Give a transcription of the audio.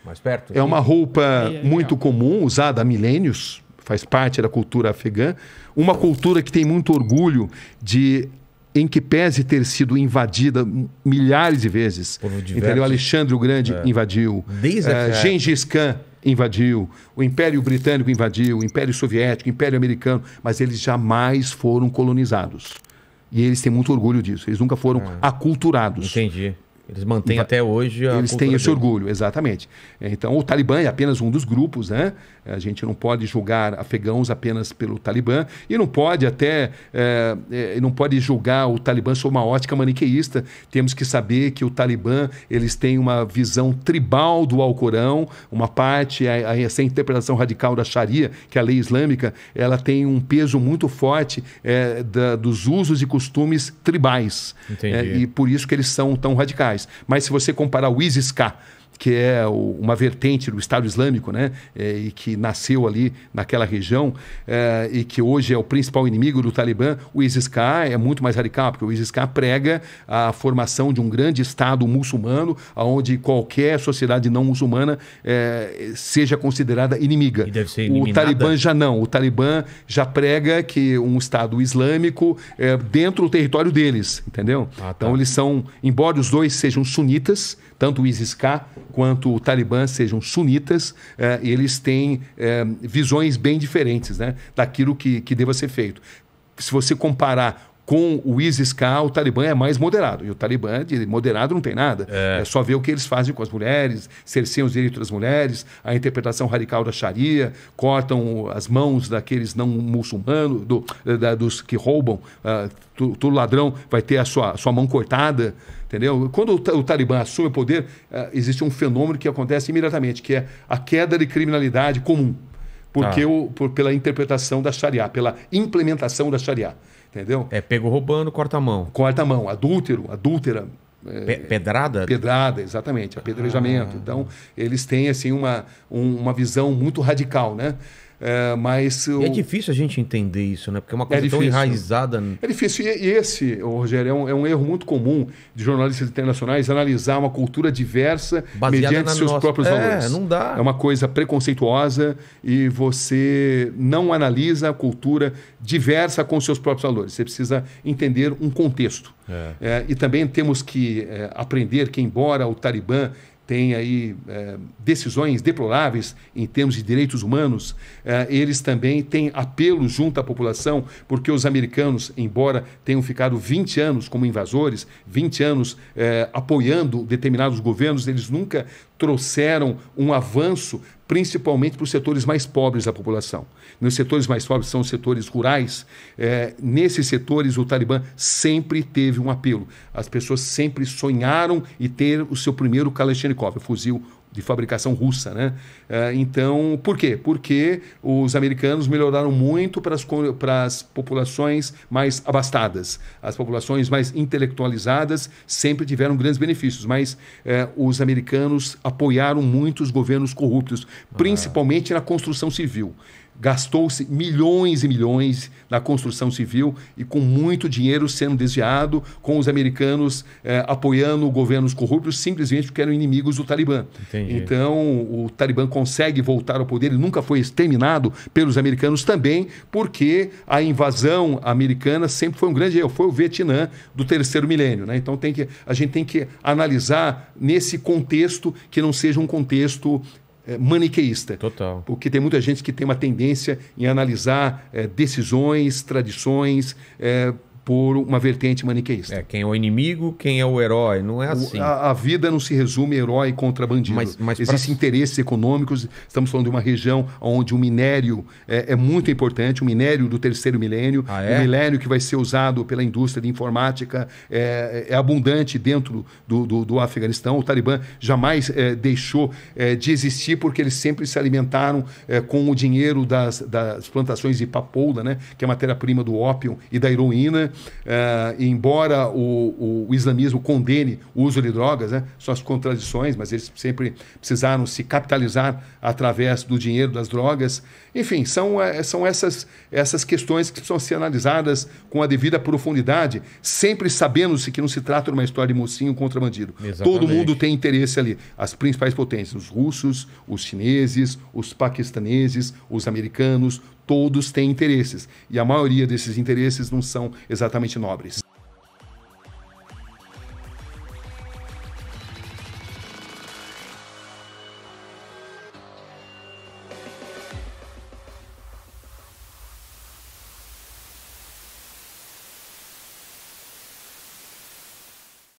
Mais perto? É uma roupa muito comum, usada há milênios, faz parte da cultura afegã. Uma cultura que tem muito orgulho em que pese ter sido invadida milhares de vezes. Entendeu? Alexandre o Grande invadiu. Gengis Khan invadiu. O Império Britânico invadiu. O Império Soviético, o Império Americano. Mas eles jamais foram colonizados. E eles têm muito orgulho disso. Eles nunca foram aculturados. Entendi. Eles mantêm até hoje a Eles têm esse orgulho, exatamente. Então, o Talibã é apenas um dos grupos, né? A gente não pode julgar afegãos apenas pelo Talibã e não pode não pode julgar o Talibã sob uma ótica maniqueísta. Temos que saber que o Talibã, eles têm uma visão tribal do Alcorão, uma parte, essa interpretação radical da Sharia, que é a lei islâmica, ela tem um peso muito forte dos usos e costumes tribais. E por isso que eles são tão radicais. Mas se você comparar o ISIS-K, que é uma vertente do Estado Islâmico, né? E que nasceu ali naquela região, e que hoje é o principal inimigo do Talibã, o ISIS-K é muito mais radical, porque o ISIS-K prega a formação de um grande Estado muçulmano, onde qualquer sociedade não muçulmana seja considerada inimiga. E deve ser o Talibã já não. O Talibã já prega que um Estado islâmico é dentro do território deles, entendeu? Então eles são, embora os dois sejam sunitas, tanto o ISIS-K quanto o Talibã sejam sunitas, eles têm visões bem diferentes, né, daquilo que deva ser feito. Se você comparar com o ISIS-K, o Talibã é mais moderado. E o Talibã, de moderado, não tem nada. É só ver o que eles fazem com as mulheres, cerceiam os direitos das mulheres, a interpretação radical da Sharia, cortam as mãos daqueles não muçulmanos, dos que roubam. Todo ladrão vai ter a sua mão cortada. Entendeu? Quando o Talibã assume o poder, existe um fenômeno que acontece imediatamente, que é a queda de criminalidade comum. Pela interpretação da Sharia, pela implementação da Sharia. Entendeu? Pego roubando, corta a mão. Corta a mão. Adúltera. Pedrada? Pedrada, exatamente. Apedrejamento. Então, eles têm assim, uma visão muito radical, né? Mas é difícil a gente entender isso, né? Porque é uma coisa tão enraizada. É difícil. E esse, Rogério, é um erro muito comum de jornalistas internacionais analisar uma cultura diversa mediante seus próprios valores. Não dá. É uma coisa preconceituosa e você não analisa a cultura diversa com seus próprios valores. Você precisa entender um contexto. E também temos que aprender que, embora o Talibã tem aí decisões deploráveis em termos de direitos humanos, eles também têm apelo junto à população, porque os americanos, embora tenham ficado 20 anos como invasores, 20 anos apoiando determinados governos, eles nunca trouxeram um avanço, principalmente para os setores mais pobres da população. Nos setores mais pobres são os setores rurais. Nesses setores, o Talibã sempre teve um apelo. As pessoas sempre sonharam em ter o seu primeiro Kalashnikov, fuzil de fabricação russa, né? Então, por quê? Porque os americanos melhoraram muito para as populações mais abastadas. As populações mais intelectualizadas sempre tiveram grandes benefícios, mas os americanos apoiaram muito os governos corruptos, principalmente na construção civil. Gastou-se milhões e milhões na construção civil e com muito dinheiro sendo desviado, com os americanos apoiando governos corruptos simplesmente porque eram inimigos do Talibã. Entendi. Então, o Talibã consegue voltar ao poder, ele nunca foi exterminado pelos americanos também, porque a invasão americana sempre foi um grande erro, foi o Vietnã do terceiro milênio, né? Então, a gente tem que analisar nesse contexto que não seja um contexto maniqueísta. Total. Porque tem muita gente que tem uma tendência em analisar decisões, tradições, por uma vertente maniqueísta. Quem é o inimigo, quem é o herói, não é assim. A vida não se resume herói contra bandido. Mas existem interesses econômicos, estamos falando de uma região onde o minério é muito importante, o minério do terceiro milênio, o milênio que vai ser usado pela indústria de informática é abundante dentro do Afeganistão. O Talibã jamais deixou de existir porque eles sempre se alimentaram com o dinheiro das plantações de papoula, né, que é a matéria-prima do ópio e da heroína. vida. Embora o islamismo condene o uso de drogas, né? São as contradições, mas eles sempre precisaram se capitalizar através do dinheiro das drogas. Enfim, são essas questões que precisam ser analisadas com a devida profundidade, sempre sabendo-se que não se trata de uma história de mocinho contra bandido. Exatamente. Todo mundo tem interesse ali. As principais potências, os russos, os chineses, os paquistaneses, os americanos, todos têm interesses. E a maioria desses interesses não são exatamente nobres.